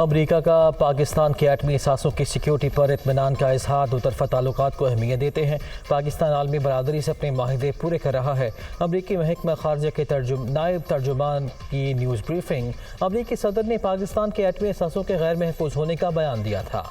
अमरीका का पाकिस्तान के एटमी असासों की सिक्योरिटी पर इत्मीनान का इजहार दो तरफ़ा ताल्लुकात को अहमियत देते हैं। पाकिस्तान आलमी बरादरी से अपने माहिदे पूरे कर रहा है। अमरीकी महकमा खारजा के नायब तर्जुमान की न्यूज़ ब्रीफिंग। अमरीकी सदर ने पाकिस्तान के एटमी असासों के गैर महफूज होने का बयान दिया था।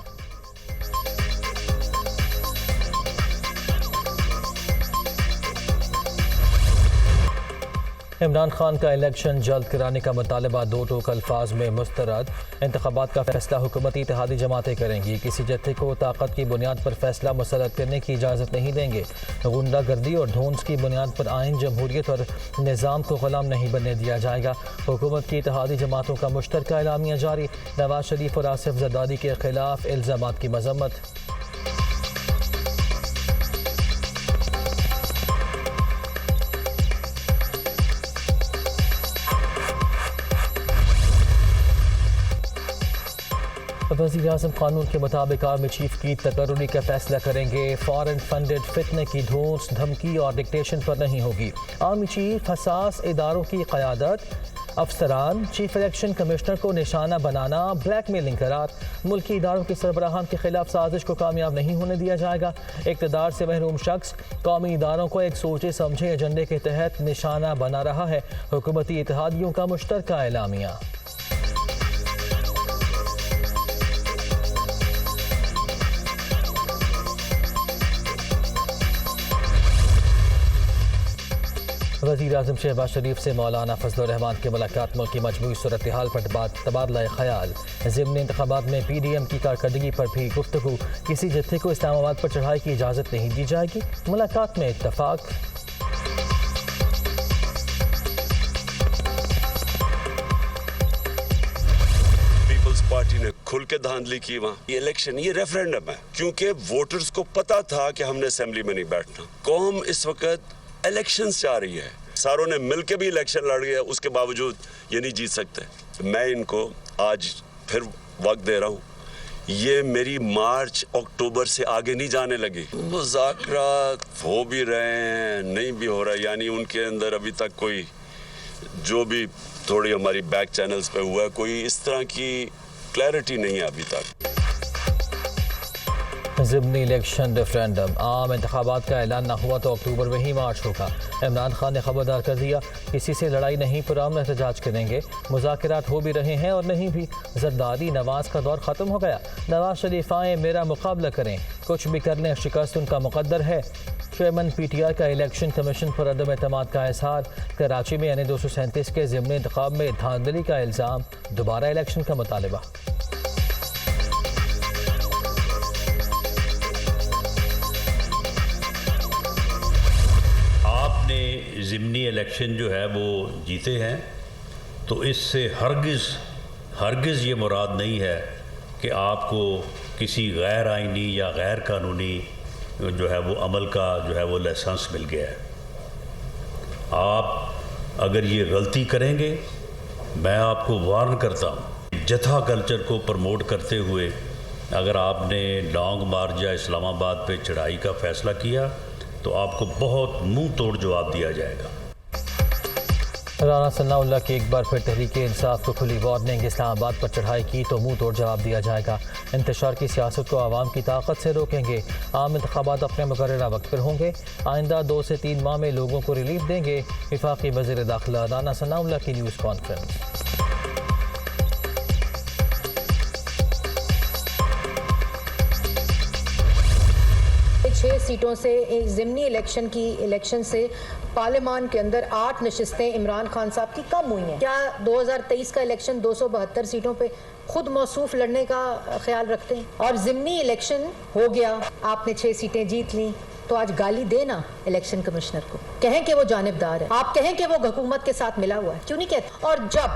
इमरान खान का इलेक्शन जल्द कराने का मुतालबा दो टोक अल्फाज में मुस्तरद। इंतखाबात का फैसला हुकूमती इत्तेहादी जमातें करेंगी। किसी जत्थे को ताकत की बुनियाद पर फैसला मुसरद करने की इजाज़त नहीं देंगे। गुंडागर्दी और धौंस की बुनियाद पर आइन, जमहूरियत और निज़ाम को गुलाम नहीं बनने दिया जाएगा। हुकूमत की इत्तेहादी जमातों का मुश्तरका एलामिया जारी। नवाज शरीफ और आसिफ जरदारी के खिलाफ इल्ज़ामात की मजम्मत। वज़ीर-ए-आज़म कानून के मुताबिक आर्मी चीफ की तकर्रुरी का फैसला करेंगे। फॉरेन फंडेड फितने की धौंस, धमकी और डिक्टेशन पर नहीं होगी। आर्मी चीफ हसास इदारों की क़यादत, अफसरान, चीफ इलेक्शन कमिश्नर को निशाना बनाना, ब्लैकमेलिंग करार। मुल्की इदारों के सरबराहान के खिलाफ साजिश को कामयाब नहीं होने दिया जाएगा। इक़्तिदार से महरूम शख्स कौमी इदारों को एक सोचे समझे एजेंडे के तहत निशाना बना रहा है। हुकूमती इत्तेहादियों का मुश्तरका एलामिया। वज़ीर-ए-आज़म शहबाज शरीफ से मौलाना फजल रहमान की मुलाकात मुल्क की मजमूई सूरत हाल पर तबादला ख्याल। ज़िमनी इंतखाबात में PDM की कारकर्दगी पर भी गुफ्तगू। किसी जत्थे को इस्लामाबाद पर चढ़ाई की इजाज़त नहीं दी जाएगी। मुलाकात में इत्तफाक। पार्टी ने खुल के धांधली की वहाँ। ये इलेक्शन, ये रेफरेंडम है, क्योंकि वोटर्स को पता था कि हमने असेंबली में नहीं बैठना। कौम इस वक्त इलेक्शन जा रही है। सारों ने मिलकर भी इलेक्शन लड़ गया, उसके बावजूद ये नहीं जीत सकते। मैं इनको आज फिर वक्त दे रहा हूँ। ये मेरी मार्च अक्टूबर से आगे नहीं जाने लगी। मुज़ाकरात हो भी रहे हैं, नहीं भी हो रहा, यानी उनके अंदर अभी तक कोई, जो भी थोड़ी हमारी बैक चैनल्स पे हुआ है, कोई इस तरह की क्लैरिटी नहीं है अभी तक। ज़िमनी इलेक्शन रेफरेंडम, आम इंतखाबात का ऐलान न हुआ तो अक्टूबर में ही मार्च होगा। इमरान खान ने खबरदार कर दिया, किसी से लड़ाई नहीं, पुराम एहतजाज करेंगे। मुज़ाकरात हो भी रहे हैं और नहीं भी। जरदारी, नवाज का दौर ख़त्म हो गया। नवाज शरीफ आए, मेरा मुकाबला करें, कुछ भी कर लें, शिकस्त उनका मुक़द्दर है। चेयरमैन PTI का इलेक्शन कमीशन पर अदम एतमाद का इजहार। कराची में यानी 237 के ज़िमनी इंतखाब में धांधली का इल्ज़ाम। दोबारा इलेक्शन का मुतालिबा। आपने ज़िमनी इलेक्शन जो है वो जीते हैं, तो इससे हरगिज़ ये मुराद नहीं है कि आपको किसी गैर आइनी या गैर कानूनी जो है वो अमल का जो है वो लाइसेंस मिल गया है। आप अगर ये गलती करेंगे, मैं आपको वार्न करता हूँ, जथा कल्चर को प्रमोट करते हुए अगर आपने लॉन्ग मार्च या इस्लामाबाद पे चढ़ाई का फ़ैसला किया तो आपको बहुत मुंह तोड़ जवाब दिया जाएगा। राना सनाउल्लाह की एक बार फिर तहरीके इंसाफ को खुली वार्निंग। इस्लामाबाद पर चढ़ाई की तो मुंह तोड़ जवाब दिया जाएगा। इंतशार की सियासत को आवाम की ताकत से रोकेंगे। आम इंतखाबात अपने मुकर्ररा वक्त पर होंगे। आइंदा 2 से 3 माह में लोगों को रिलीफ देंगे। वफाकी वज़ीर दाखिला राना सनाउल्लाह की न्यूज़ कॉन्फ्रेंस। 6 सीटों से एक ज़िमनी इलेक्शन से पार्लियामान के अंदर 8 नशिस्तें इमरान खान साहब की कम हुई हैं। क्या 2023 का इलेक्शन 272 सीटों पे खुद मौसूफ लड़ने का ख्याल रखते हैं? और ज़िमनी इलेक्शन हो गया, आपने 6 सीटें जीत ली, तो आज गाली देना इलेक्शन कमिश्नर को, कहें कि वो जानिबदार है, आप कहें कि वो हुकूमत के साथ मिला हुआ है, क्यों नहीं कहते? और जब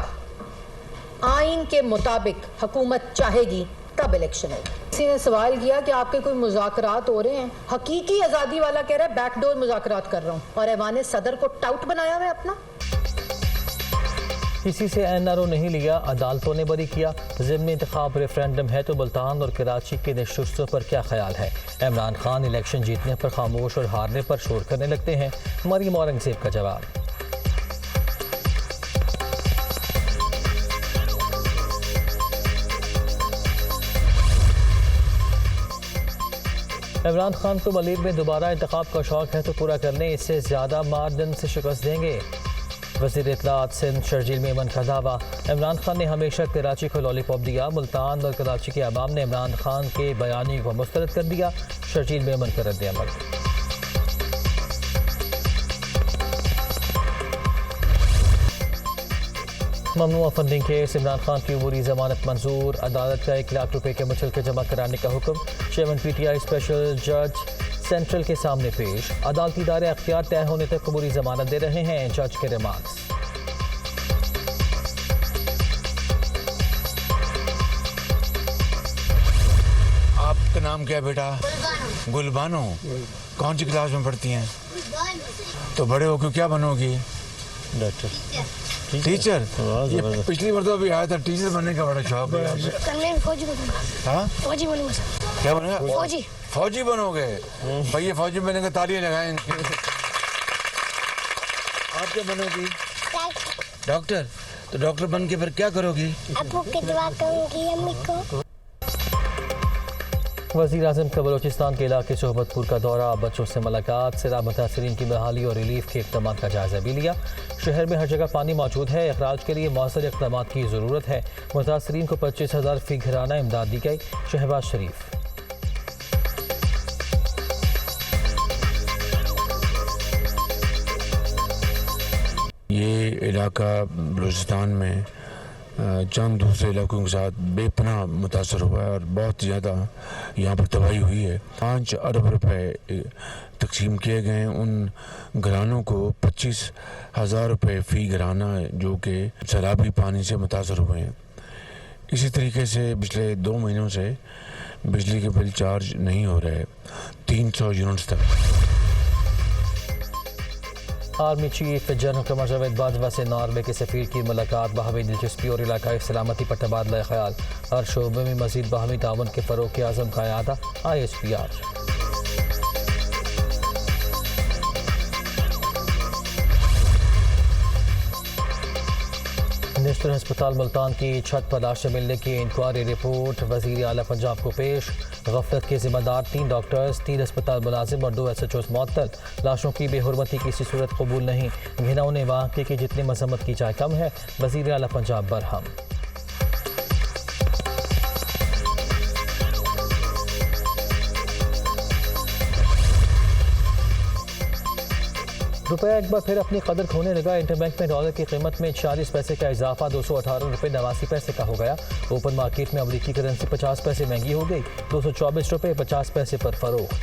आइन के मुताबिक हुकूमत चाहेगी तब इलेक्शन होगा। किसी ने सवाल किया कि आपके कोई मुज़ाकरात हो रहे हैं। हकीकी आज़ादी वाला कह रहा है बैकडोर मुज़ाकरात कर रहा हूँ, और ऐवान सदर को टाउट बनाया हुआ है अपना। किसी से NRO नहीं लिया, अदालतों ने बरी किया। ज़िमनी इंतखाब रेफरेंडम है तो मुल्तान और कराची के नशस्तों पर क्या ख्याल है? इमरान खान इलेक्शन जीतने पर खामोश और हारने पर शोर करने लगते हैं। मरियम औरंगज़ेब का जवाब। इमरान खान को मलीर में दोबारा इंतखाब का शौक है तो पूरा कर लें, इससे ज़्यादा मार्जिन से शिकस्त देंगे। वज़ीर इत्तलात सिंध शर्जील मेमन का दावा। इमरान खान ने हमेशा कराची को लॉलीपॉप दिया, मुल्तान और कराची के अवाम ने इमरान खान के बयानी को मुस्तरद कर दिया। शर्जील मेमन का रद्द-ए-अमल। ममनुआ फंडिंग केस, इमरान खान की उमूरी जमानत मंजूर, अदालत का 1 लाख रुपए के मुचलके जमा कराने का हुक्म। चेयरमैन PTI स्पेशल जज सेंट्रल के सामने पेश। अदालती इदारे अख्तियार तय होने तक उमूरी जमानत दे रहे हैं, जज के रिमार्क्स। आपका नाम क्या है बेटा? गुलबानो। कौन सी क्लास में पढ़ती हैं? तो बड़े होकर क्या बनोगी? Doctor, teacher. ये पिछली बार तो अभी आया था, टीचर बनने का बड़ा शौक है। फौजी बनूंगा। हाँ, फौजी बनूंगा सर। क्या बनेगा? फौजी। फौजी बनोगे? भैया फौजी बनने का तालियां लगाएं। आप क्या बनोगी? डॉक्टर। तो डॉक्टर बन के फिर क्या करोगी? अब्बू की दुआ करूंगी, अम्मी को। वज़ीर आज़म का बलोचिस्तान के इलाके सोहबतपुर का दौरा, बच्चों से मुलाकात, सैलाब मुतासरीन की बहाली और रिलीफ के इक़दाम का जायजा भी लिया। शहर में हर जगह पानी मौजूद है, अखराज के लिए मौसर इक़दाम की ज़रूरत है। मुतासरीन को 25,000 फ़ी घराना इमदाद दी गई। शहबाज शरीफ। ये इलाका बलूचिस्तान में चंद दूसरे इलाकों के साथ बेपनाह मुतासर हुआ है और बहुत ज़्यादा यहाँ पर तबाही हुई है। 5 अरब रुपए तकसीम किए गए। उन घरानों को 25,000 रुपये फ़ी घराना जो कि सैलाबी पानी से मुतासर हुए हैं। इसी तरीके से पिछले 2 महीनों से बिजली के बिल चार्ज नहीं हो रहे 300 यूनिट्स तक। Army chief general Qamar Javed Bajwa से नॉर्वे के सफीर की मुलाकात, बाहमी दिलचस्पी और इलाकाई सलामती पर तबादला ख्याल। हर शोबे में मजीद बाहमी ताउन के फ़रोग़ के आज़म का इरादा। ISPR। नेशनल अस्पताल मुल्तान की छत पर लाशें मिलने की इंक्वायरी रिपोर्ट वज़ीर आला पंजाब को पेश। गफलत के जिम्मेदार 3 डॉक्टर्स, 3 अस्पताल मुलाजिम और 2 SHOs मुअत्तल। लाशों की बेहुरमती किसी सूरत कबूल नहीं। घिनौने वाक़े की जितनी मजम्मत की जाए कम है। वज़ीर आला पंजाब बरहम। रुपया एक बार फिर अपनी कदर खोने लगा। इंटरबैंक में डॉलर की कीमत में 40 पैसे का इजाफा 218 रुपये 89 पैसे का हो गया। ओपन मार्केट में अमरीकी करेंसी 50 पैसे महंगी हो गई, 224 रुपये 50 पैसे पर फरोख्त।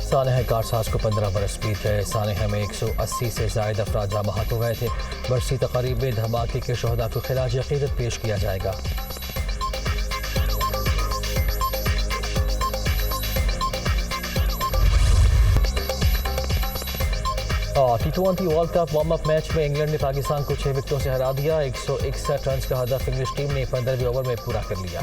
सानह कारसाज को 15 बरस बीत गए। सानह में 180 से ज़ायद अफराद जाँ बहक हो गए थे। बरसी तक़रीब में धमाके के शहदा को खिराज अक़ीदत पेश किया जाएगा। T20 world cup warm up match में इंग्लैंड ने पाकिस्तान को 6 विकेटों से हरा दिया। 161 रन का हदफ इंग्लिश टीम ने 15वें ओवर में पूरा कर लिया।